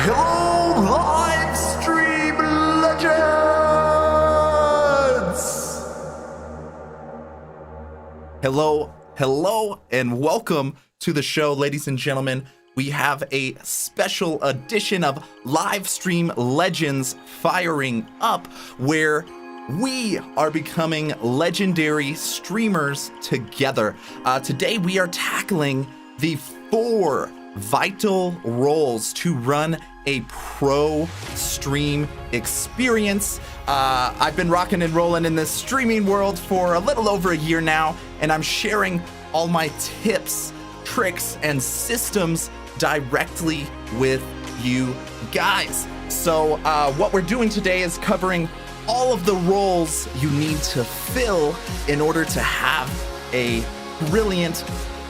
Hello, Livestream Legends! Hello, and welcome to the show, ladies and gentlemen. We have a special edition of Livestream Legends firing up, where we are becoming legendary streamers together. Today we are tackling the 4 vital roles to run a pro stream experience. I've been rocking and rolling in this streaming world for a little over a year now, and I'm sharing all my tips, tricks, and systems directly with you guys. So what we're doing today is covering all of the roles you need to fill in order to have a brilliant,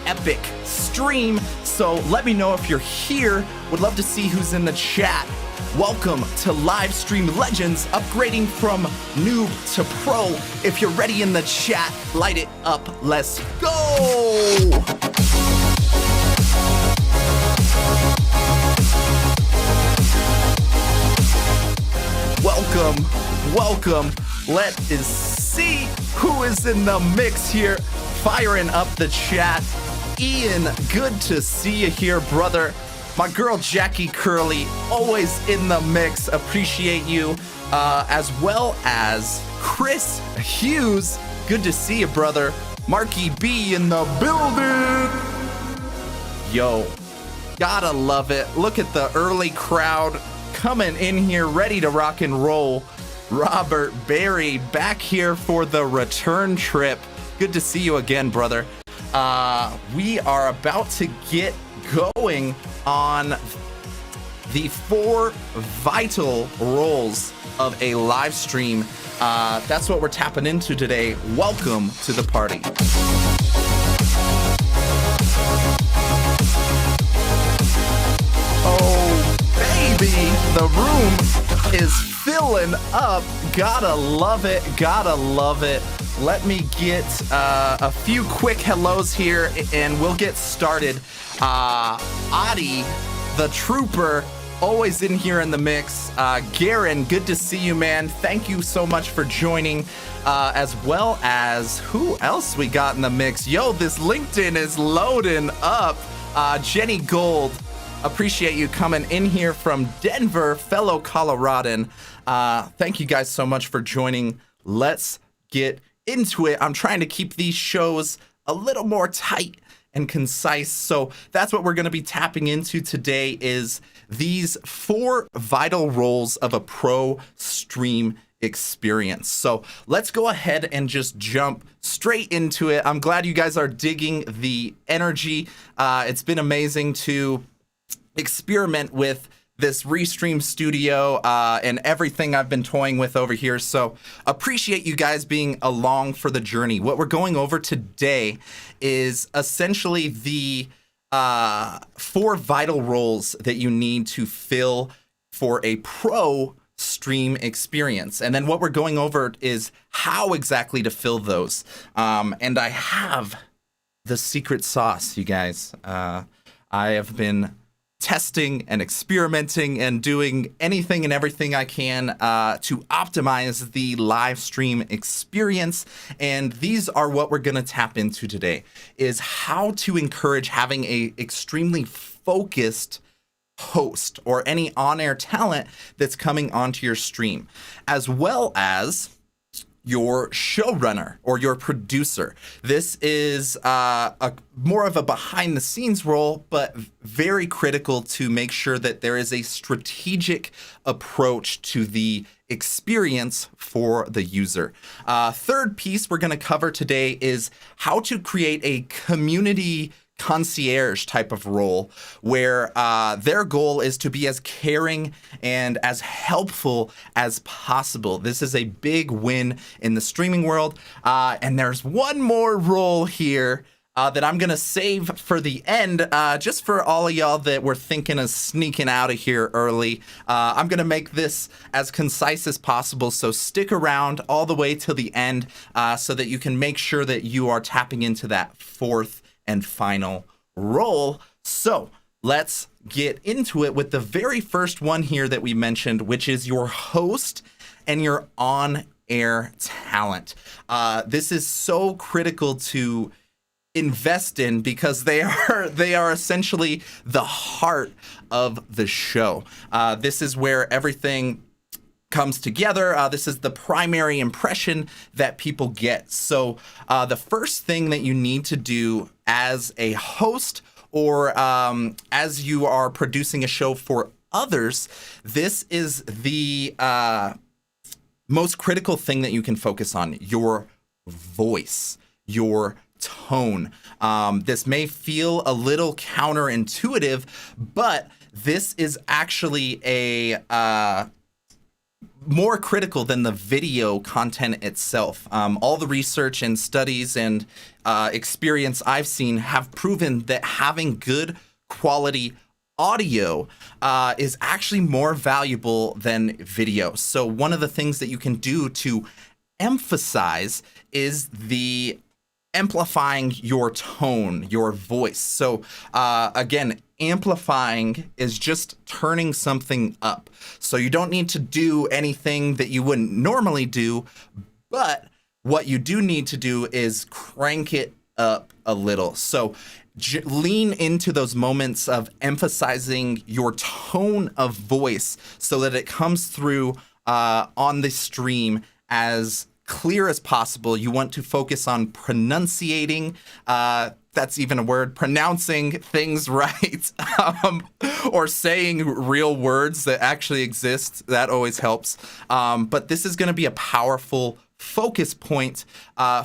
epic stream. So let me know if you're here. Would love to see who's in the chat. Welcome to Livestream Legends, upgrading from noob to pro. If you're ready in the chat, light it up. Let's go. Welcome. Let us see who is in the mix here. Firing up the chat. Ian, good to see you here, brother. My girl Jackie Curley, always in the mix. Appreciate you. As well as Chris Hughes. Good to see you, brother. Marky B in the building. Yo, gotta love it. Look at the early crowd coming in here, ready to rock and roll. Robert Berry back here for the return trip. Good to see you again, brother. We are about to get going on the 4 vital roles of a live stream. That's what we're tapping into today. Welcome to the party. Oh, baby, the room is filling up. Gotta love it. Let me get a few quick hellos here and we'll get started. Adi, the trooper, always in here in the mix. Garen, good to see you, man. Thank you so much for joining. As well as who else we got in the mix? Yo, this LinkedIn is loading up. Jenny Gold, appreciate you coming in here from Denver, fellow Coloradan. Thank you guys so much for joining. Let's get into it. I'm trying to keep these shows a little more tight and concise. So that's what we're going to be tapping into today, is these 4 vital roles of a pro stream experience. So let's go ahead and just jump straight into it. I'm glad you guys are digging the energy. It's been amazing to experiment with this Restream Studio and everything I've been toying with over here. So appreciate you guys being along for the journey. What we're going over today is essentially the 4 vital roles that you need to fill for a pro stream experience. And then what we're going over is how exactly to fill those. And I have the secret sauce, you guys. I have been testing and experimenting and doing anything and everything I can to optimize the live stream experience. And these are what we're going to tap into today, is how to encourage having a extremely focused host or any on-air talent that's coming onto your stream, as well as your showrunner or your producer. This is a more of a behind the scenes role, but very critical to make sure that there is a strategic approach to the experience for the user. Third piece we're going to cover today is how to create a community concierge type of role, where their goal is to be as caring and as helpful as possible. This is a big win in the streaming world. And there's one more role here that I'm going to save for the end, just for all of y'all that were thinking of sneaking out of here early. I'm going to make this as concise as possible, so stick around all the way till the end so that you can make sure that you are tapping into that 4th and final role. So let's get into it with the very first one here that we mentioned, which is your host and your on-air talent. This is so critical to invest in because they are essentially the heart of the show. This is where everything comes together. This is the primary impression that people get. So the first thing that you need to do as a host or as you are producing a show for others, this is the most critical thing that you can focus on: your voice, your tone. This may feel a little counterintuitive, but this is actually a more critical than the video content itself. All the research and studies and experience I've seen have proven that having good quality audio is actually more valuable than video. So one of the things that you can do to emphasize is the amplifying your tone, your voice. So again, amplifying is just turning something up. So you don't need to do anything that you wouldn't normally do, but what you do need to do is crank it up a little. So lean into those moments of emphasizing your tone of voice so that it comes through on the stream as clear as possible. You want to focus on pronunciating, that's even a word, pronouncing things right, or saying real words that actually exist. That always helps. But this is going to be a powerful focus point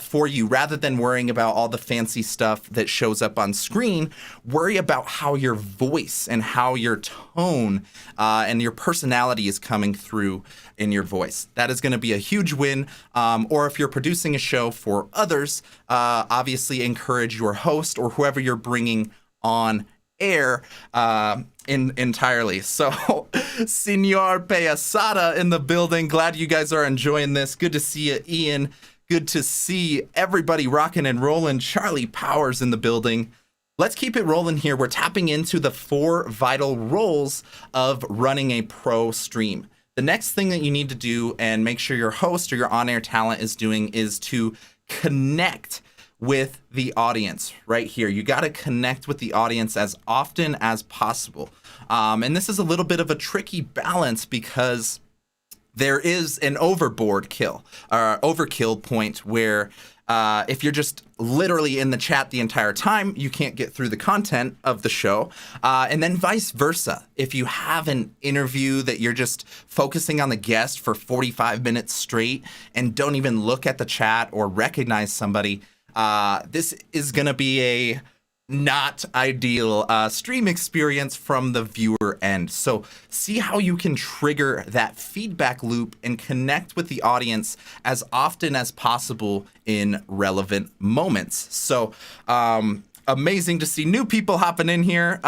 for you. Rather than worrying about all the fancy stuff that shows up on screen, worry about how your voice and how your tone and your personality is coming through in your voice. That is going to be a huge win. Or if you're producing a show for others, obviously encourage your host or whoever you're bringing on air entirely. So, Senor Payasada in the building. Glad you guys are enjoying this. Good to see you, Ian. Good to see everybody rocking and rolling. Charlie Powers in the building. Let's keep it rolling here. We're tapping into the 4 vital roles of running a pro stream. The next thing that you need to do and make sure your host or your on-air talent is doing is to connect with the audience right here. You got to connect with the audience as often as possible. And this is a little bit of a tricky balance because there is an overkill point where if you're just literally in the chat the entire time, you can't get through the content of the show. And then vice versa. If you have an interview that you're just focusing on the guest for 45 minutes straight and don't even look at the chat or recognize somebody, this is going to be a not ideal stream experience from the viewer end. So see how you can trigger that feedback loop and connect with the audience as often as possible in relevant moments. So amazing to see new people hopping in here.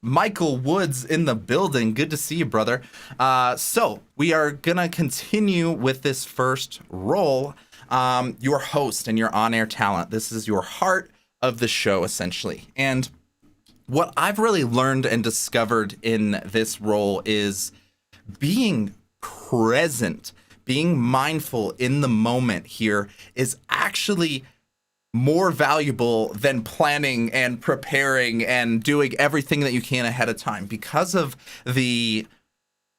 Michael Woods in the building. Good to see you, brother. So we are going to continue with this first role. Your host and your on-air talent. This is your heart of the show, essentially. And what I've really learned and discovered in this role is being present, being mindful in the moment here is actually more valuable than planning and preparing and doing everything that you can ahead of time because of the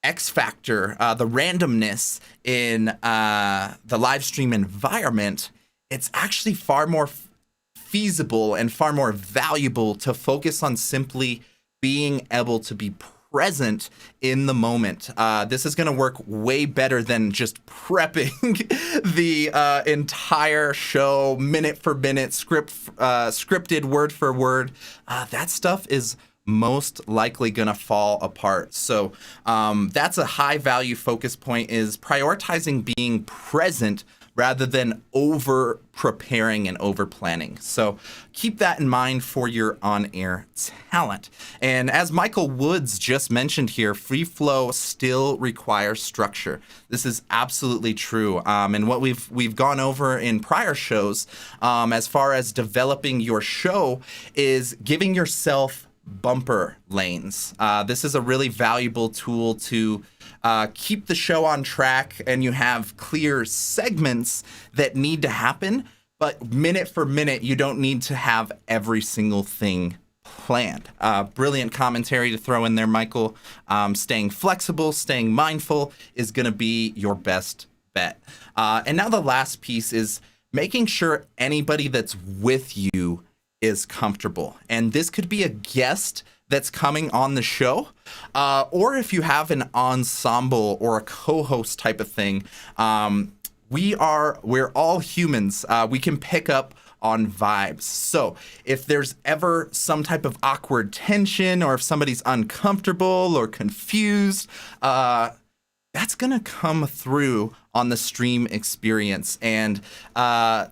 X factor, the randomness in the live stream environment. It's actually far more feasible and far more valuable to focus on simply being able to be present in the moment. This is going to work way better than just prepping the entire show minute for minute, scripted word for word. That stuff is most likely gonna fall apart. So that's a high value focus point, is prioritizing being present rather than over preparing and over planning. So keep that in mind for your on-air talent. And as Michael Woods just mentioned here, free flow still requires structure. This is absolutely true. And what we've gone over in prior shows, as far as developing your show, is giving yourself bumper lanes. This is a really valuable tool to keep the show on track, and you have clear segments that need to happen, but minute for minute, you don't need to have every single thing planned. Brilliant commentary to throw in there, Michael. Staying flexible, staying mindful is going to be your best bet. And now the last piece is making sure anybody that's with you is comfortable. And this could be a guest that's coming on the show, or if you have an ensemble or a co-host type of thing. We're all humans. We can pick up on vibes. So if there's ever some type of awkward tension, or if somebody's uncomfortable or confused, that's going to come through on the stream experience, and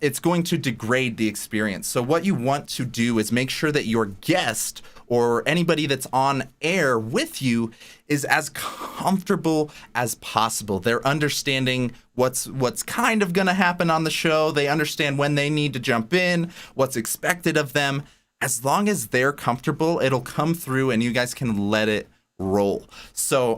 it's going to degrade the experience. So what you want to do is make sure that your guest or anybody that's on air with you is as comfortable as possible. They're understanding what's kind of going to happen on the show. They understand when they need to jump in, what's expected of them. As long as they're comfortable, it'll come through and you guys can let it roll. So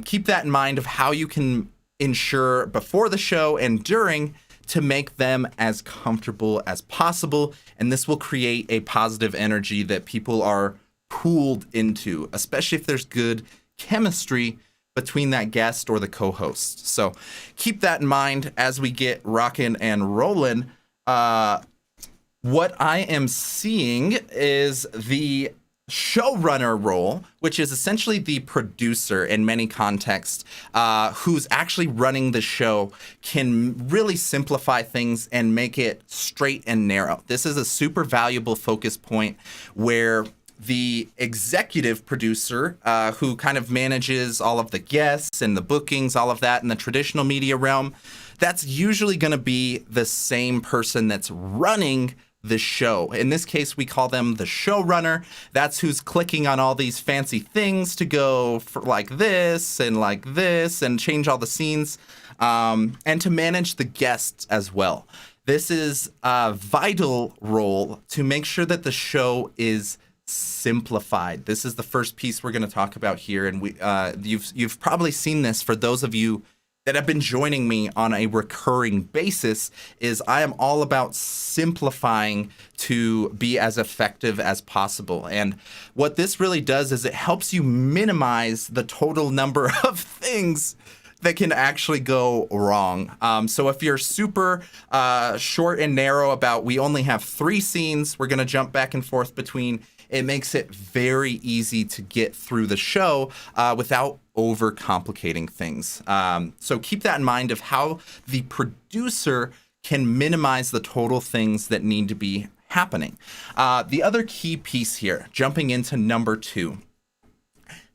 keep that in mind of how you can ensure before the show and during to make them as comfortable as possible. And this will create a positive energy that people are pulled into, especially if there's good chemistry between that guest or the co-host. So keep that in mind as we get rocking and rolling. What I am seeing is the showrunner role, which is essentially the producer in many contexts, who's actually running the show, can really simplify things and make it straight and narrow. This is a super valuable focus point where the executive producer, who kind of manages all of the guests and the bookings, all of that in the traditional media realm, that's usually going to be the same person that's running the show. In this case, we call them the showrunner. That's who's clicking on all these fancy things to go for like this and change all the scenes, and to manage the guests as well. This is a vital role to make sure that the show is simplified. This is the first piece we're going to talk about here, and you've probably seen this for those of you that have been joining me on a recurring basis. Is I am all about simplifying to be as effective as possible. And what this really does is it helps you minimize the total number of things that can actually go wrong. So if you're super short and narrow about we only have 3 scenes, we're going to jump back and forth between, it makes it very easy to get through the show without overcomplicating things. So keep that in mind of how the producer can minimize the total things that need to be happening. The other key piece here, jumping into number 2,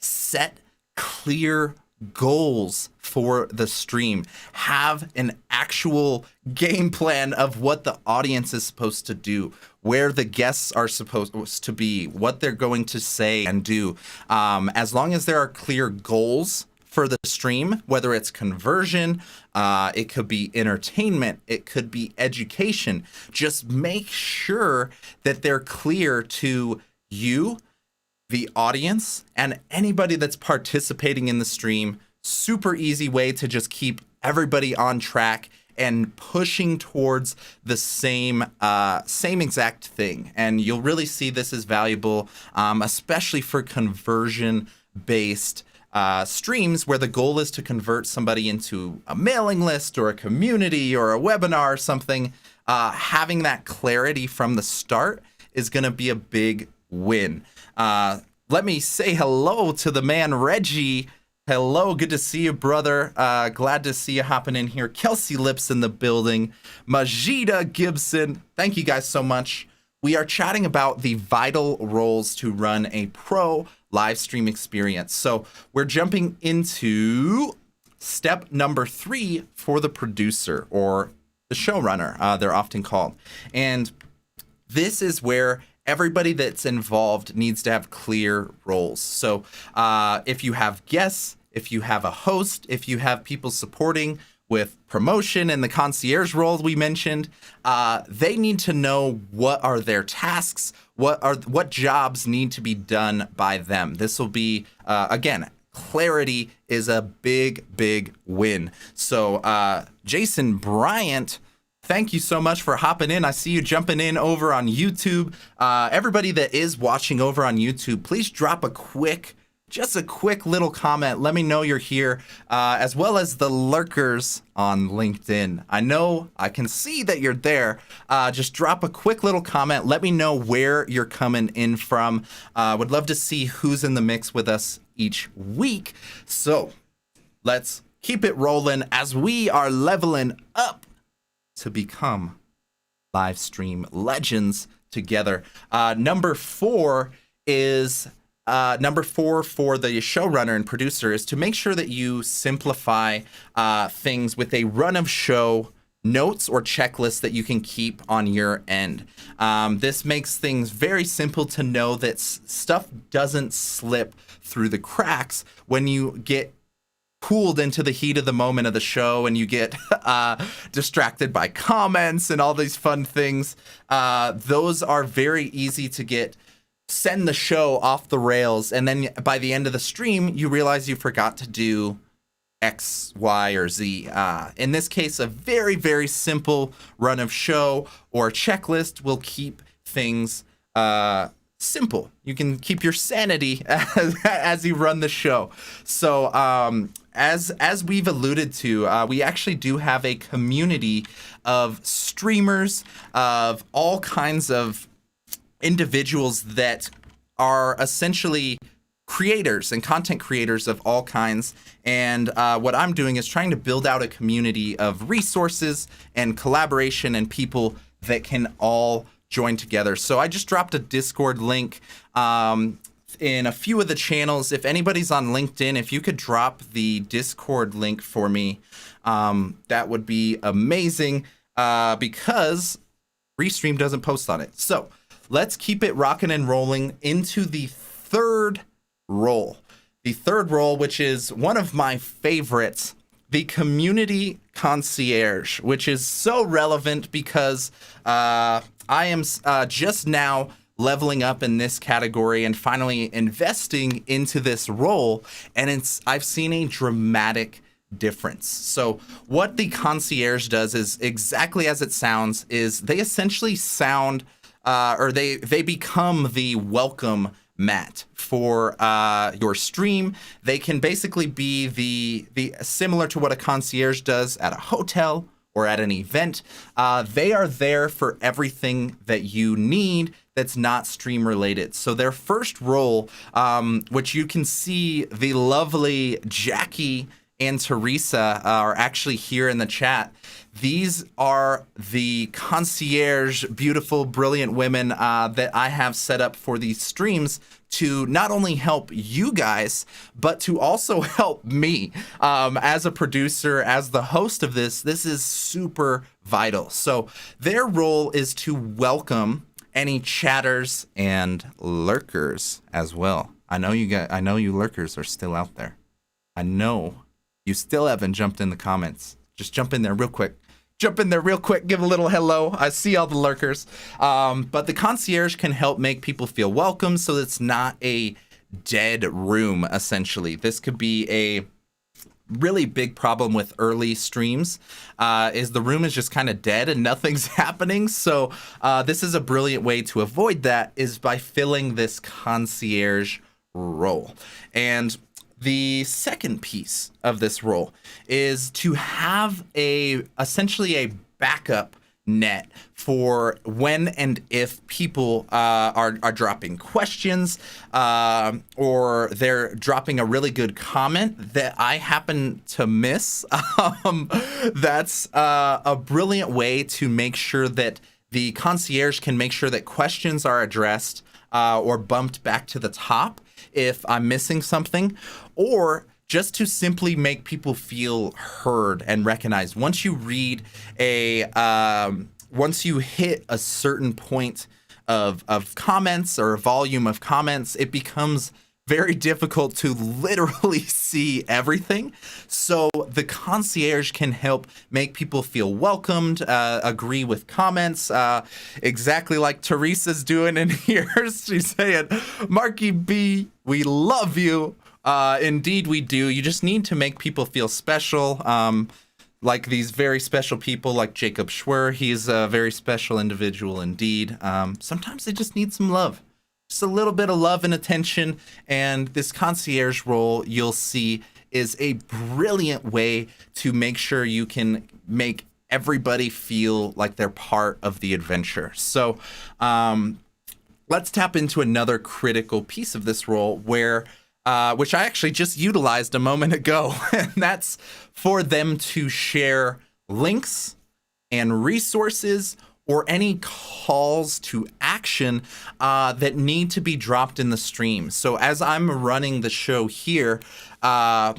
set clear goals for the stream. Have an actual game plan of what the audience is supposed to do, where the guests are supposed to be, what they're going to say and do. As long as there are clear goals for the stream, whether it's conversion, it could be entertainment, it could be education, just make sure that they're clear to you, the audience, and anybody that's participating in the stream. Super easy way to just keep everybody on track and pushing towards the same exact thing. And you'll really see this is valuable, especially for conversion-based streams where the goal is to convert somebody into a mailing list or a community or a webinar or something. Having that clarity from the start is going to be a big win. Let me say hello to the man, Reggie. Hello, good to see you, brother. Glad to see you hopping in here. Kelsey Lips in the building. Majida Gibson. Thank you guys so much. We are chatting about the vital roles to run a pro live stream experience. So we're jumping into step number 3 for the producer, or the showrunner, they're often called. And this is where everybody that's involved needs to have clear roles. So if you have guests, if you have a host, if you have people supporting with promotion and the concierge role we mentioned, they need to know what are their tasks, what jobs need to be done by them. This will be again, clarity is a big win. So Jason Bryant, thank you so much for hopping in. I see you jumping in over on YouTube. Everybody that is watching over on YouTube, please drop just a quick little comment. Let me know you're here, as well as the lurkers on LinkedIn. I can see that you're there. Just drop a quick little comment. Let me know where you're coming in from. Would love to see who's in the mix with us each week. So let's keep it rolling as we are leveling up to become Livestream Legends together. Number four for the showrunner and producer is to make sure that you simplify things with a run of show notes or checklists that you can keep on your end. This makes things very simple to know that stuff doesn't slip through the cracks when you get pulled into the heat of the moment of the show and you get distracted by comments and all these fun things. Those are very easy to send the show off the rails, and then by the end of the stream you realize you forgot to do X, Y, or Z. In this case, a very simple run of show or checklist will keep things simple. You can keep your sanity as you run the show. So as we've alluded to, we actually do have a community of streamers, of all kinds of individuals that are essentially creators and content creators of all kinds. And what I'm doing is trying to build out a community of resources and collaboration and people that can all join together. So I just dropped a Discord link in a few of the channels. If anybody's on LinkedIn, if you could drop the Discord link for me, that would be amazing, because Restream doesn't post on it. So let's keep it rocking and rolling into the third role. The third role, which is one of my favorites, the community concierge, which is so relevant because I am just now leveling up in this category and finally investing into this role, and I've seen a dramatic difference. So what the concierge does is exactly as it sounds, is they essentially they become the welcome mat for your stream. They can basically be the similar to what a concierge does at a hotel or at an event. They are there for everything that you need that's not stream related. So their first role, which you can see the lovely Jackie and Teresa are actually here in the chat. These are the concierge, beautiful, brilliant women that I have set up for these streams to not only help you guys, but to also help me as a producer, as the host of this. This is super vital. So their role is to welcome any chatters and lurkers as well. I know you lurkers are still out there. I know you still haven't jumped in the comments. Just jump in there real quick. Give a little hello. I see all the lurkers. But the concierge can help make people feel welcome so it's not a dead room, essentially. This could be a really big problem with early streams, is the room is just kind of dead and nothing's happening. So this is a brilliant way to avoid that, is by filling this concierge role. And the second piece of this role is to have essentially a backup net for when and if people are dropping questions or they're dropping a really good comment that I happen to miss. That's a brilliant way to make sure that the concierge can make sure that questions are addressed or bumped back to the top if I'm missing something, or just to simply make people feel heard and recognized. Once you once you hit a certain point of comments or volume of comments, it becomes very difficult to literally see everything. So the concierge can help make people feel welcomed, agree with comments, exactly like Teresa's doing in here. She's saying, Marky B, we love you. Indeed, we do. You just need to make people feel special. Like these very special people like Jacob Schwer. He's a very special individual indeed. Sometimes they just need some love. Just a little bit of love and attention, and this concierge role, you'll see, is a brilliant way to make sure you can make everybody feel like they're part of the adventure. So let's tap into another critical piece of this role where which I actually just utilized a moment ago, and that's for them to share links and resources or any calls to action that need to be dropped in the stream. So as I'm running the show here, I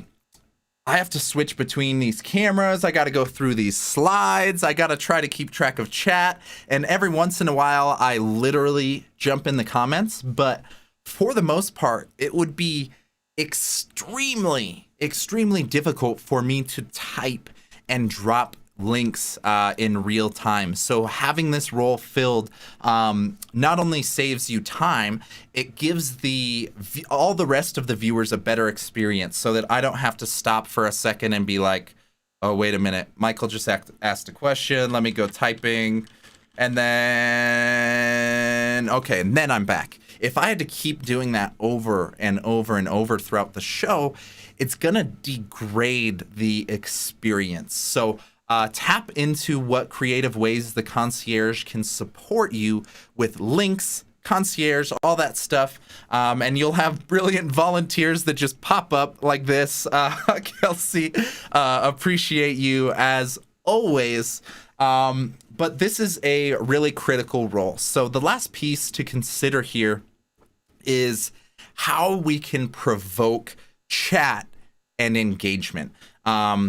have to switch between these cameras. I got to go through these slides. I got to try to keep track of chat. And every once in a while, I literally jump in the comments. But for the most part, it would be extremely difficult for me to type and drop links in real time. So having this role filled not only saves you time, it gives all the rest of the viewers a better experience, so that I don't have to stop for a second and be like, oh, wait a minute, Michael just asked a question, let me go typing, and then okay, and then I'm back. If I had to keep doing that over and over and over throughout the show, it's gonna degrade the experience. So tap into what creative ways the concierge can support you with links, concierge, all that stuff. And you'll have brilliant volunteers that just pop up like this. Kelsey, appreciate you as always. But this is a really critical role. So the last piece to consider here is how we can provoke chat and engagement.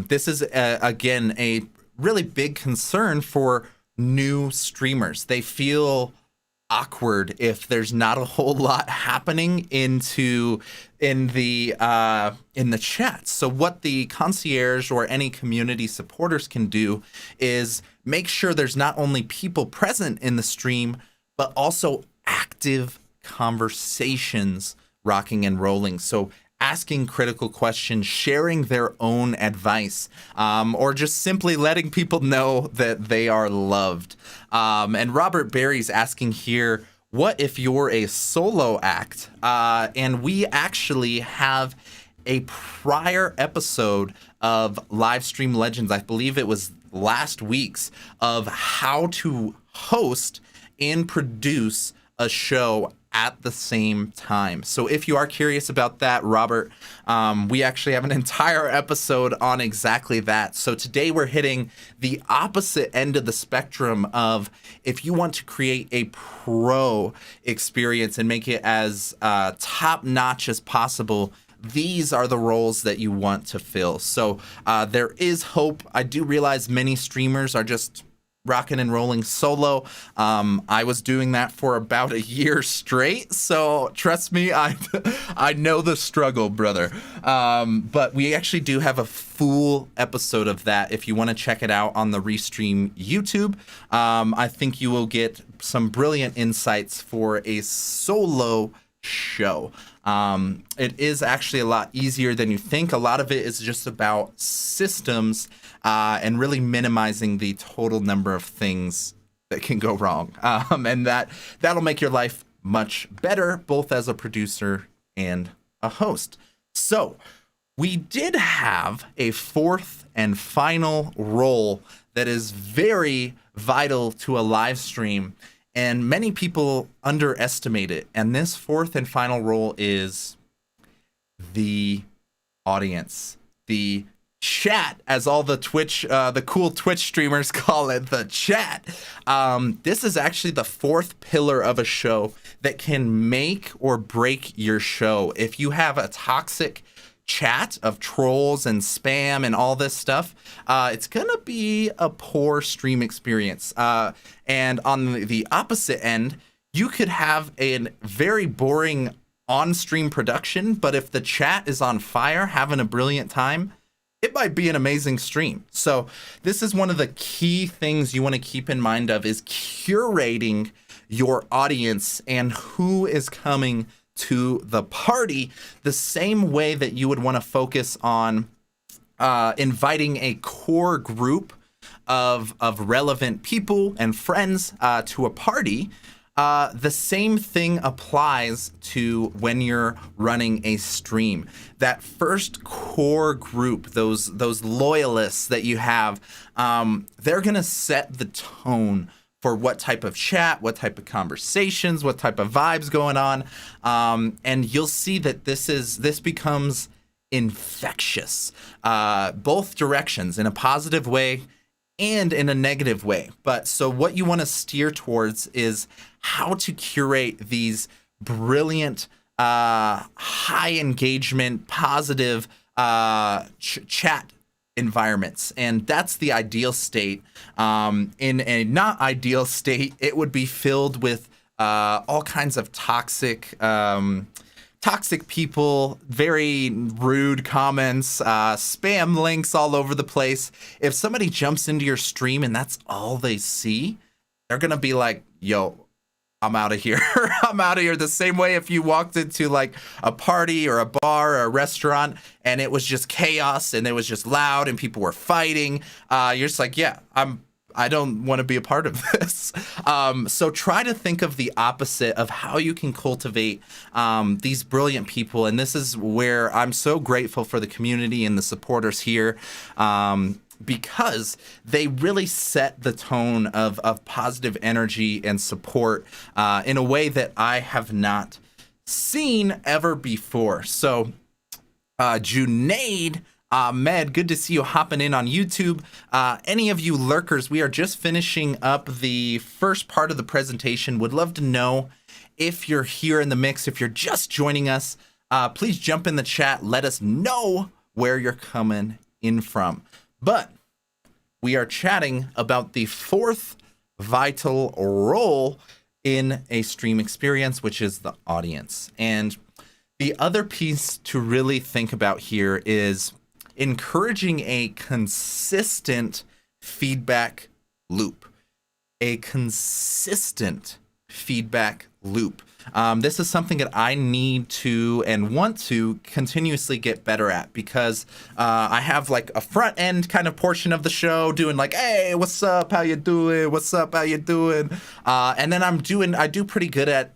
This is, again, a really big concern for new streamers. They feel awkward if there's not a whole lot happening in the chat. So what the concierge or any community supporters can do is make sure there's not only people present in the stream, but also active conversations rocking and rolling. So asking critical questions, sharing their own advice, or just simply letting people know that they are loved. And Robert Berry's asking here, what if you're a solo act? And we actually have a prior episode of Livestream Legends, I believe it was last week's, of how to host and produce a show at the same time. So if you are curious about that, Robert, we actually have an entire episode on exactly that. So today we're hitting the opposite end of the spectrum of if you want to create a pro experience and make it as top-notch as possible, these are the roles that you want to fill. So there is hope. I do realize many streamers are just rocking and rolling solo. I was doing that for about a year straight, so trust me, I know the struggle, brother. But we actually do have a full episode of that if you want to check it out on the Restream YouTube. I think you will get some brilliant insights for a solo show. It is actually a lot easier than you think. A lot of it is just about systems and really minimizing the total number of things that can go wrong. And that'll make your life much better, both as a producer and a host. So we did have a fourth and final role that is very vital to a live stream, and many people underestimate it. And this fourth and final role is the audience, the chat, as all the cool Twitch streamers call it, the chat. This is actually the fourth pillar of a show that can make or break your show. If you have a toxic chat of trolls and spam and all this stuff, it's gonna be a poor stream experience. And on the opposite end, you could have a very boring on-stream production, but if the chat is on fire, having a brilliant time, it might be an amazing stream. So this is one of the key things you want to keep in mind of is curating your audience and who is coming to the party the same way that you would want to focus on inviting a core group of relevant people and friends to a party. The same thing applies to when you're running a stream. That first core group, those loyalists that you have, they're gonna set the tone for what type of chat, what type of conversations, what type of vibes going on, and you'll see that this becomes infectious, both directions, in a positive way and in a negative way. But so what you want to steer towards is how to curate these brilliant, high engagement, positive chat environments. And that's the ideal state. In a not ideal state, it would be filled with all kinds of toxic people, very rude comments, spam links all over the place. If somebody jumps into your stream and that's all they see, they're going to be like, yo, I'm out of here. I'm out of here. The same way if you walked into like a party or a bar or a restaurant and it was just chaos and it was just loud and people were fighting, you're just like, yeah, I don't want to be a part of this. So try to think of the opposite of how you can cultivate these brilliant people. And this is where I'm so grateful for the community and the supporters here, because they really set the tone of positive energy and support in a way that I have not seen ever before. So Junaid Ahmed, good to see you hopping in on YouTube. Any of you lurkers, we are just finishing up the first part of the presentation. Would love to know if you're here in the mix. If you're just joining us, please jump in the chat. Let us know where you're coming in from. But we are chatting about the fourth vital role in a stream experience, which is the audience. And the other piece to really think about here is encouraging a consistent feedback loop. A consistent feedback loop. This is something that I need to and want to continuously get better at, because I have like a front end kind of portion of the show doing like, hey, what's up? How you doing? What's up? How you doing? And then I do pretty good at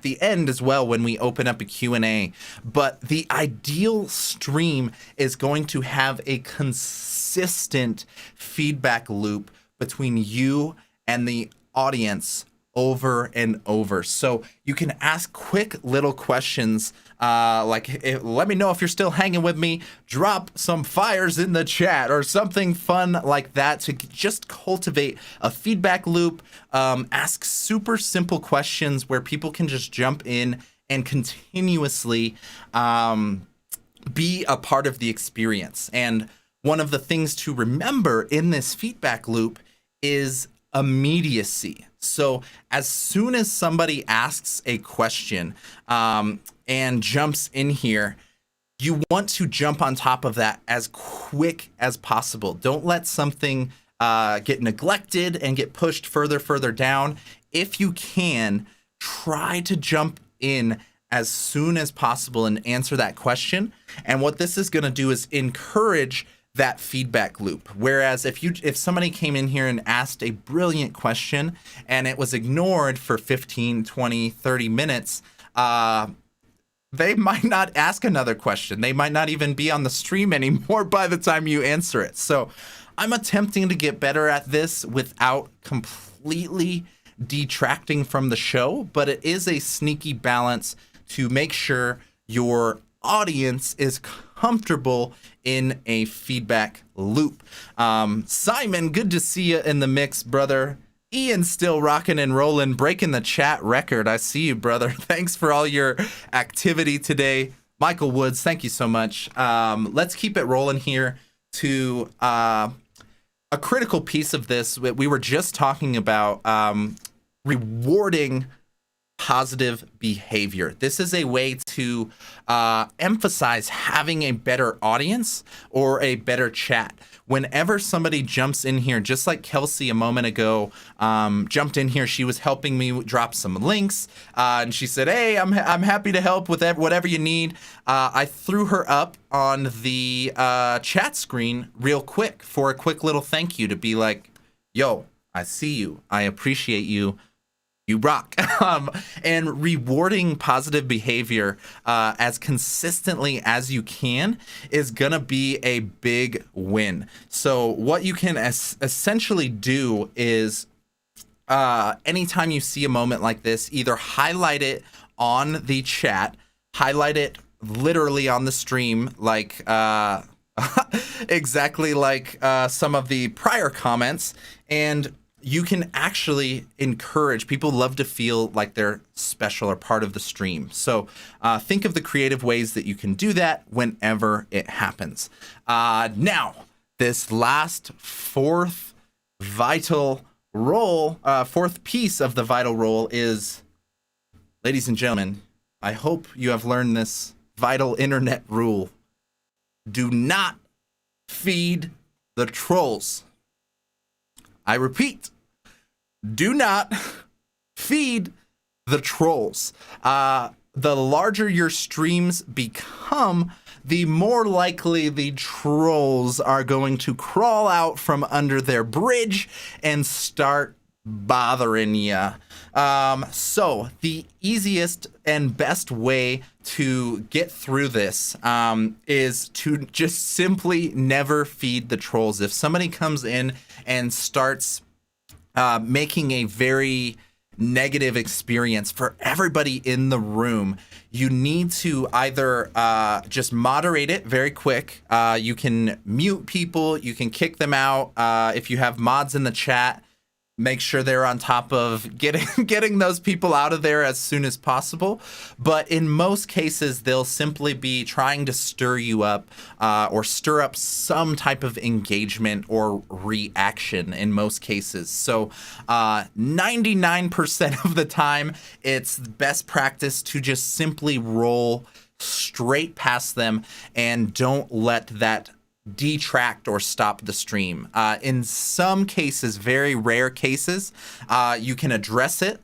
the end as well when we open up a Q&A. But the ideal stream is going to have a consistent feedback loop between you and the audience over and over. So you can ask quick little questions let me know if you're still hanging with me, drop some fires in the chat or something fun like that to just cultivate a feedback loop. Ask super simple questions where people can just jump in and continuously be a part of the experience. And one of the things to remember in this feedback loop is immediacy. So as soon as somebody asks a question and jumps in here, you want to jump on top of that as quick as possible. Don't let something get neglected and get pushed further down. If you can, try to jump in as soon as possible and answer that question. And what this is going to do is encourage that feedback loop. Whereas if somebody came in here and asked a brilliant question and it was ignored for 15, 20, 30 minutes, they might not ask another question. They might not even be on the stream anymore by the time you answer it. So I'm attempting to get better at this without completely detracting from the show, but it is a sneaky balance to make sure your audience is comfortable in a feedback loop. Simon, good to see you in the mix, brother. Ian still rocking and rolling, breaking the chat record. I see you, brother. Thanks for all your activity today. Michael Woods, thank you so much. Let's keep it rolling here to a critical piece of this. We were just talking about rewarding positive behavior. This is a way to emphasize having a better audience or a better chat. Whenever somebody jumps in here, just like Kelsey a moment ago jumped in here, she was helping me drop some links, and she said, "Hey, I'm happy to help with whatever you need." I threw her up on the chat screen real quick for a quick little thank you to be like, "Yo, I see you. I appreciate you. You rock." And rewarding positive behavior as consistently as you can is gonna be a big win. So what you can essentially do is anytime you see a moment like this, either highlight it on the chat, highlight it literally on the stream, like exactly like some of the prior comments, and you can actually encourage people. Love to feel like they're special or part of the stream. So think of the creative ways that you can do that whenever it happens. Now, this last fourth piece of the vital role is, ladies and gentlemen, I hope you have learned this vital internet rule. Do not feed the trolls. I repeat, do not feed the trolls. The larger your streams become, the more likely the trolls are going to crawl out from under their bridge and start bothering you. So the easiest and best way to get through this is to just simply never feed the trolls. If somebody comes in and starts making a very negative experience for everybody in the room, you need to either just moderate it very quick. You can mute people, you can kick them out. If you have mods in the chat, make sure they're on top of getting those people out of there as soon as possible. But in most cases, they'll simply be trying to stir you up or stir up some type of engagement or reaction in most cases. So 99% of the time, it's best practice to just simply roll straight past them and don't let that detract or stop the stream. In some cases, very rare cases, you can address it,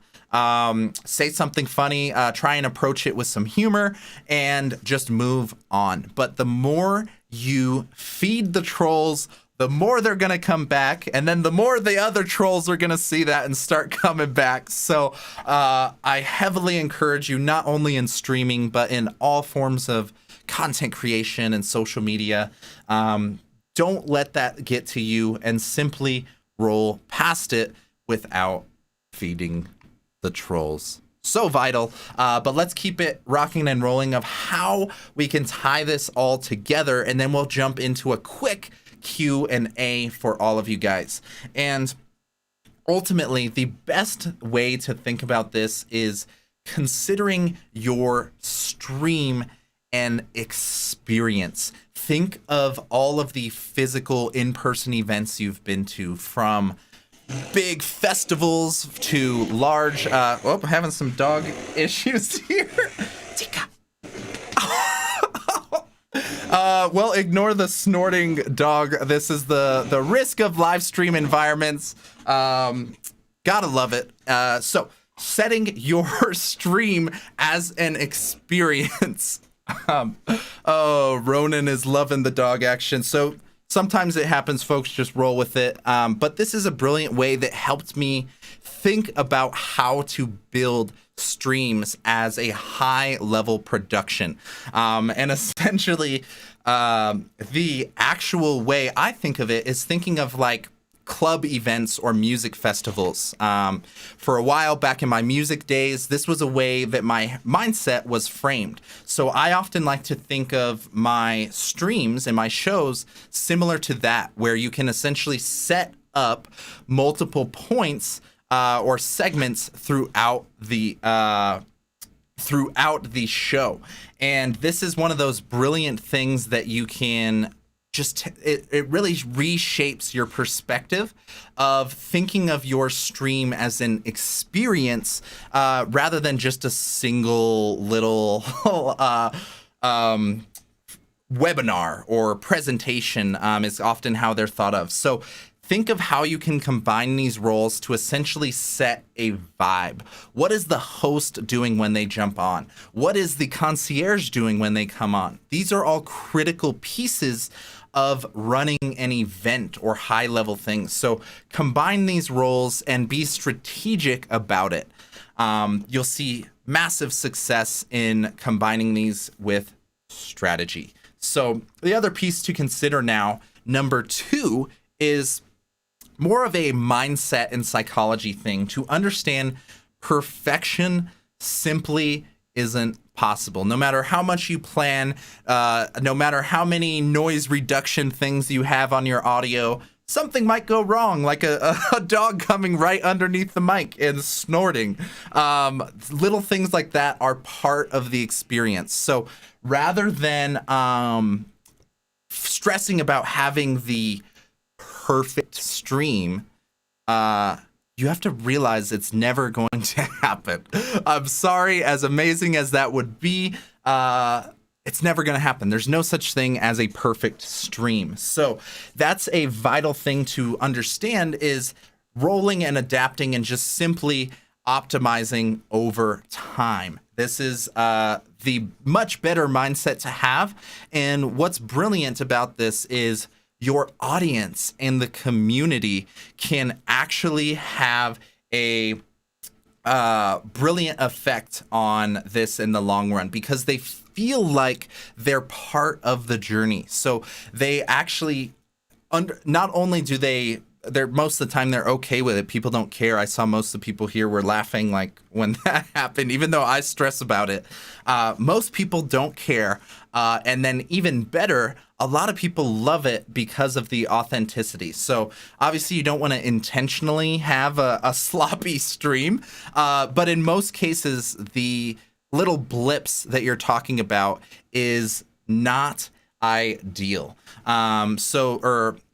say something funny, try and approach it with some humor, and just move on. But the more you feed the trolls, the more they're going to come back, and then the more the other trolls are going to see that and start coming back. So I heavily encourage you, not only in streaming, but in all forms of content creation and social media, don't let that get to you and simply roll past it without feeding the trolls. So vital, but let's keep it rocking and rolling of how we can tie this all together, and then we'll jump into a quick Q&A for all of you guys. And ultimately, the best way to think about this is considering your stream an experience. Think of all of the physical in-person events you've been to, from big festivals to large I'm having some dog issues here. Tika. Well, ignore the snorting dog. This is the risk of live stream environments. Gotta love it. So setting your stream as an experience. Ronan is loving the dog action. So sometimes it happens, folks, just roll with it. But this is a brilliant way that helped me think about how to build streams as a high level production. And essentially, the actual way I think of it is thinking of like club events or music festivals. For a while back in my music days, this was a way that my mindset was framed. So I often like to think of my streams and my shows similar to that, where you can essentially set up multiple points or segments throughout the show. And this is one of those brilliant things that you can it really reshapes your perspective of thinking of your stream as an experience rather than just a single little webinar or presentation is often how they're thought of. So think of how you can combine these roles to essentially set a vibe. What is the host doing when they jump on? What is the concierge doing when they come on? These are all critical pieces of running an event or high-level things. So combine these roles and be strategic about it. You'll see massive success in combining these with strategy. So the other piece to consider now, number 2, is more of a mindset and psychology thing to understand perfection simply isn't possible. No matter how much you plan, no matter how many noise reduction things you have on your audio, something might go wrong, like a dog coming right underneath the mic and snorting. Little things like that are part of the experience. So rather than stressing about having the perfect stream, you have to realize it's never going to happen. I'm sorry, as amazing as that would be, it's never going to happen. There's no such thing as a perfect stream. So that's a vital thing to understand, is rolling and adapting and just simply optimizing over time. This is the much better mindset to have. And what's brilliant about this is your audience and the community can actually have a brilliant effect on this in the long run, because they feel like they're part of the journey. So they actually not only do they're most of the time they're okay with it. People don't care. I saw most of the people here were laughing like when that happened, even though I stress about it. Most people don't care. And then even better, a lot of people love it because of the authenticity. So obviously you don't want to intentionally have a sloppy stream. But in most cases, the little blips that you're talking about is not ideal.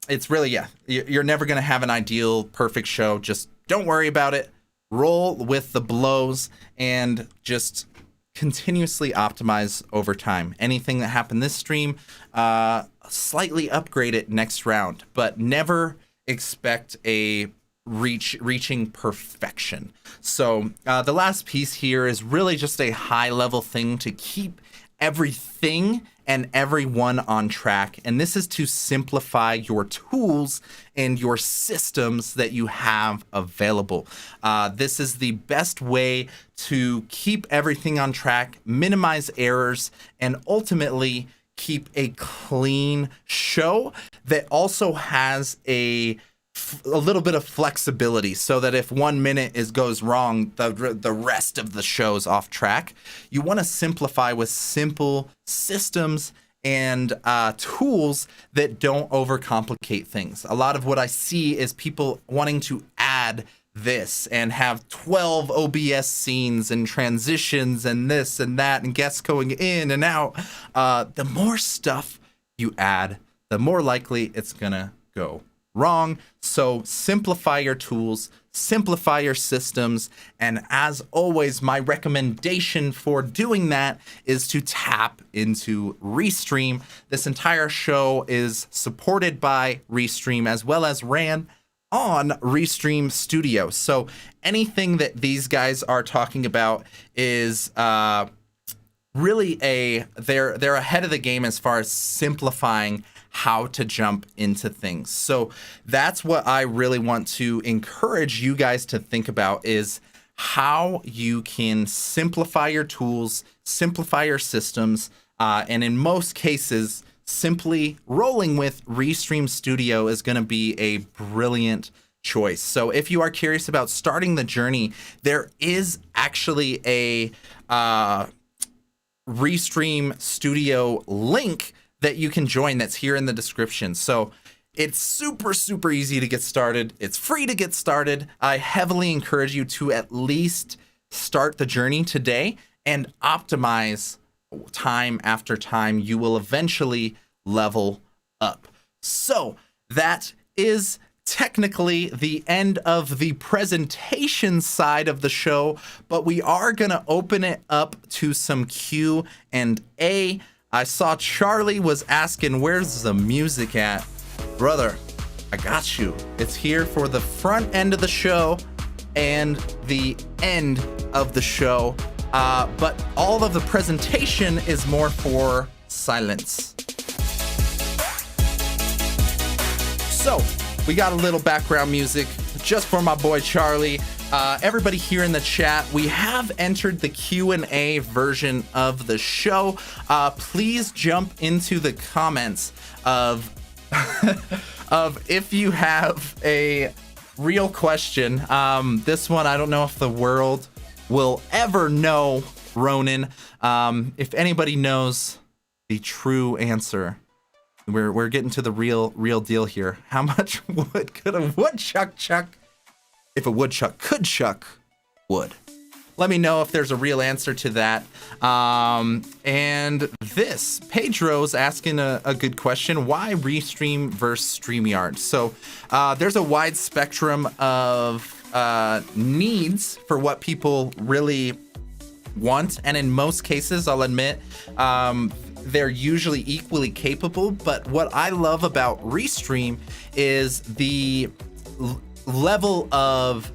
It's really, you're never going to have an ideal, perfect show. Just don't worry about it. Roll with the blows and just continuously optimize over time. Anything that happened this stream, slightly upgrade it next round, but never expect a reaching perfection. So the last piece here is really just a high level thing to keep everything and everyone on track. And this is to simplify your tools and your systems that you have available. This is the best way to keep everything on track, minimize errors, and ultimately keep a clean show that also has a little bit of flexibility, so that if 1 minute goes wrong, the rest of the show's off track. You want to simplify with simple systems and tools that don't overcomplicate things. A lot of what I see is people wanting to add this and have 12 OBS scenes and transitions and this and that and guests going in and out. The more stuff you add, the more likely it's gonna go wrong. So simplify your tools, simplify your systems, and as always, my recommendation for doing that is to tap into Restream. This entire show is supported by Restream as well as ran on Restream Studio. So anything that these guys are talking about is really they're ahead of the game as far as simplifying how to jump into things. So that's what I really want to encourage you guys to think about, is how you can simplify your tools, simplify your systems, and in most cases, simply rolling with Restream Studio is going to be a brilliant choice. So if you are curious about starting the journey, there is actually a Restream Studio link that you can join that's here in the description. So it's super, super easy to get started. It's free to get started. I heavily encourage you to at least start the journey today and optimize time after time. You will eventually level up. So that is technically the end of the presentation side of the show, but we are going to open it up to some Q&A. I saw Charlie was asking, where's the music at? Brother, I got you. It's here for the front end of the show and the end of the show. But all of the presentation is more for silence. So we got a little background music just for my boy Charlie. Everybody here in the chat, we have entered the Q&A version of the show. Please jump into the comments of of if you have a real question. This one, I don't know if the world will ever know, Ronan. If anybody knows the true answer, we're getting to the real deal here. How much wood could a woodchuck chuck if a woodchuck could chuck wood? Let me know if there's a real answer to that. And this, Pedro's asking a good question. Why Restream versus StreamYard? So there's a wide spectrum of needs for what people really want. And in most cases, I'll admit, they're usually equally capable. But what I love about Restream is the level of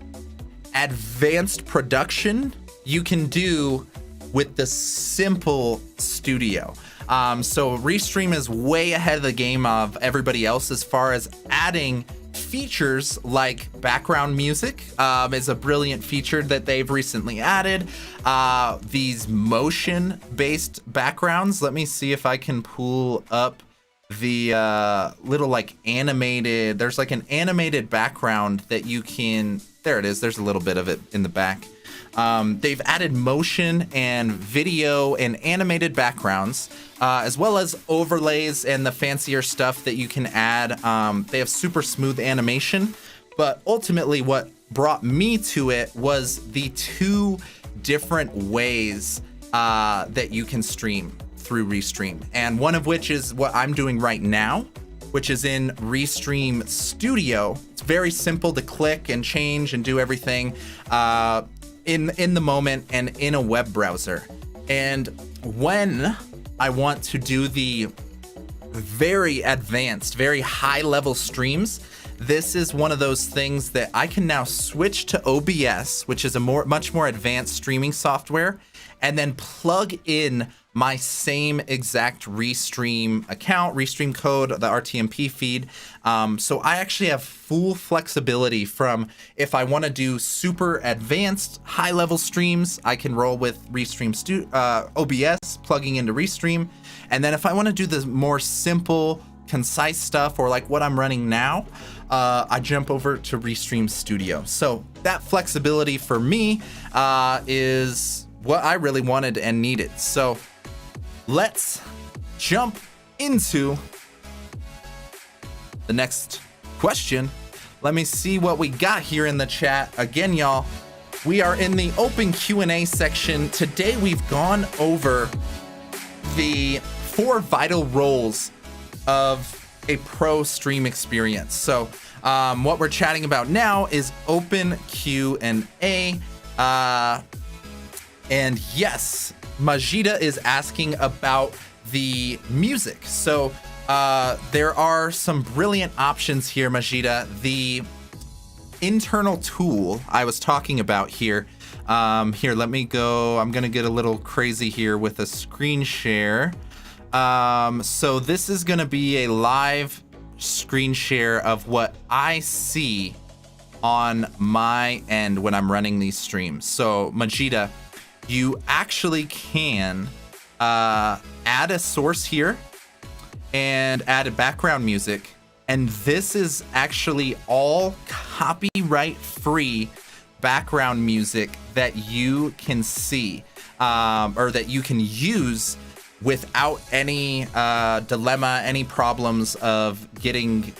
advanced production you can do with the simple studio. So Restream is way ahead of the game of everybody else as far as adding features like background music. Is a brilliant feature that they've recently added. These motion-based backgrounds. Let me see if I can pull up the little like animated, there's like an animated background that you can, there it is, there's a little bit of it in the back. They've added motion and video and animated backgrounds, as well as overlays and the fancier stuff that you can add. They have super smooth animation, but ultimately what brought me to it was the two different ways that you can stream through Restream, and one of which is what I'm doing right now, which is in Restream Studio. It's very simple to click and change and do everything in the moment and in a web browser. And when I want to do the very advanced, very high level streams, this is one of those things that I can now switch to OBS, which is a much more advanced streaming software, and then plug in my same exact Restream account, Restream code, the RTMP feed. So I actually have full flexibility from, if I want to do super advanced high level streams, I can roll with Restream OBS plugging into Restream. And then if I want to do the more simple, concise stuff, or like what I'm running now, I jump over to Restream Studio. So that flexibility for me is what I really wanted and needed. So let's jump into the next question. Let me see what we got here in the chat. Again, y'all, we are in the open Q&A section. Today, we've gone over the 4 vital roles of a pro stream experience. So what we're chatting about now is open Q&A. And yes, Majida is asking about the music. So there are some brilliant options here, Majida. The internal tool I was talking about here. Here, let me go. I'm going to get a little crazy here with a screen share. So this is going to be a live screen share of what I see on my end when I'm running these streams. So Majida, you actually can add a source here and add a background music. And this is actually all copyright free background music that you can see or that you can use without any dilemma, any problems of getting,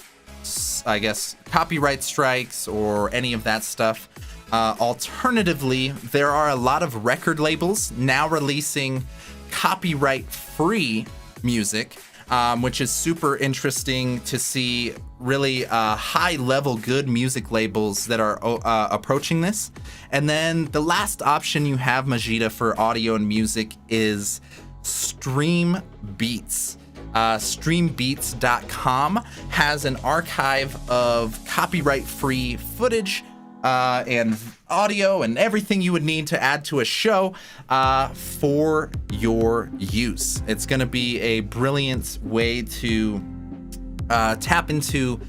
I guess, copyright strikes or any of that stuff. Alternatively, there are a lot of record labels now releasing copyright-free music. which is super interesting to see really high-level good music labels that are approaching this. And then the last option you have, Majida, for audio and music is Stream Beats. Streambeats.com has an archive of copyright-free footage and audio and everything you would need to add to a show for your use. It's going to be a brilliant way to tap into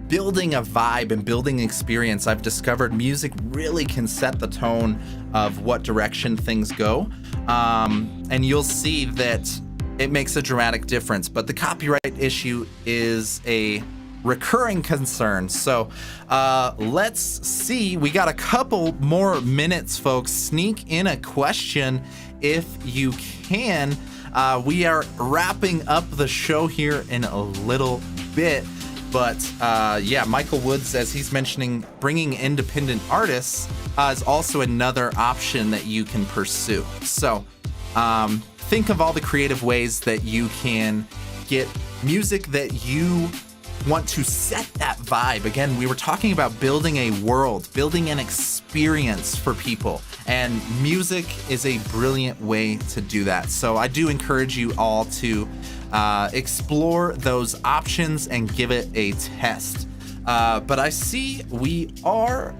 building a vibe and building experience. I've discovered music really can set the tone of what direction things go, and you'll see that it makes a dramatic difference. But the copyright issue is a recurring concern. So let's see. We got a couple more minutes, folks. Sneak in a question if you can. We are wrapping up the show here in a little bit. But yeah, Michael Woods, as he's mentioning, bringing independent artists is also another option that you can pursue. So think of all the creative ways that you can get music that you want to set that vibe. Again, we were talking about building a world, building an experience for people, and music is a brilliant way to do that. So I do encourage you all to explore those options and give it a test. But I see we are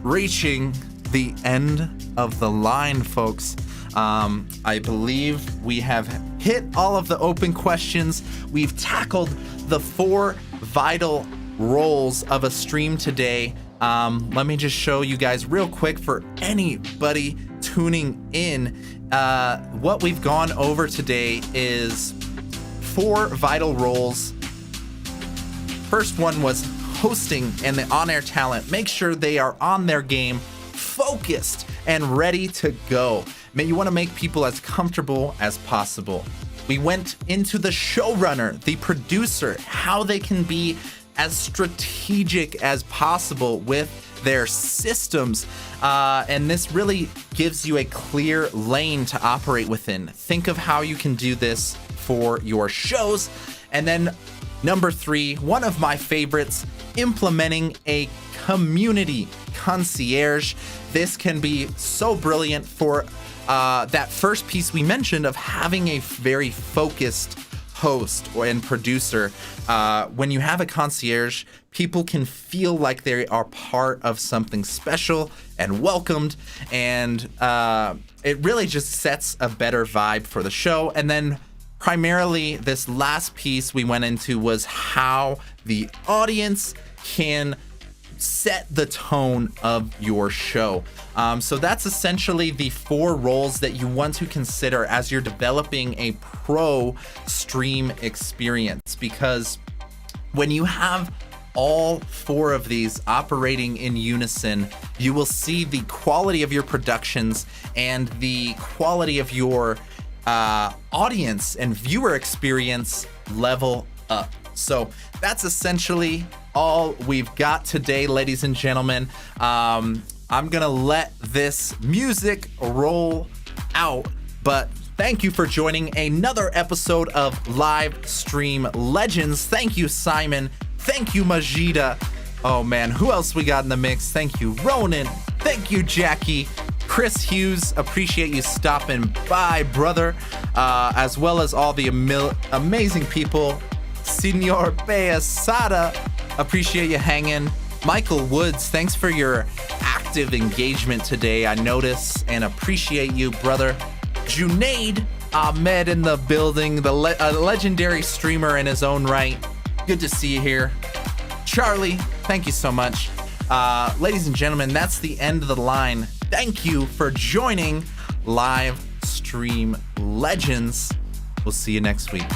reaching the end of the line, folks. I believe we have hit all of the open questions. We've tackled the 4 vital roles of a stream today. Let me just show you guys real quick for anybody tuning in. What we've gone over today is 4 vital roles. First one was hosting and the on-air talent. Make sure they are on their game, focused, and ready to go. You want to make people as comfortable as possible. We went into the showrunner, the producer, how they can be as strategic as possible with their systems. And this really gives you a clear lane to operate within. Think of how you can do this for your shows. And then number 3, one of my favorites, implementing a community concierge. This can be so brilliant for that first piece we mentioned of having a very focused host and producer. When you have a concierge, people can feel like they are part of something special and welcomed, and it really just sets a better vibe for the show. And then primarily this last piece we went into was how the audience can set the tone of your show. So that's essentially the 4 roles that you want to consider as you're developing a pro stream experience, because when you have all 4 of these operating in unison, you will see the quality of your productions and the quality of your audience and viewer experience level up. So that's essentially all we've got today, ladies and gentlemen. I'm gonna let this music roll out, but thank you for joining another episode of Livestream Legends. Thank you, Simon. Thank you, Majida. Oh man, who else we got in the mix? Thank you, Ronan. Thank you, Jackie. Chris Hughes, appreciate you stopping by, brother. As well as all the amazing people. Senor Beasada, appreciate you hanging. Michael Woods, thanks for your active engagement today. I notice and appreciate you, brother. Junaid Ahmed in the building, the legendary streamer in his own right. Good to see you here. Charlie, thank you so much. Ladies and gentlemen, that's the end of the line. Thank you for joining Livestream Legends. We'll see you next week.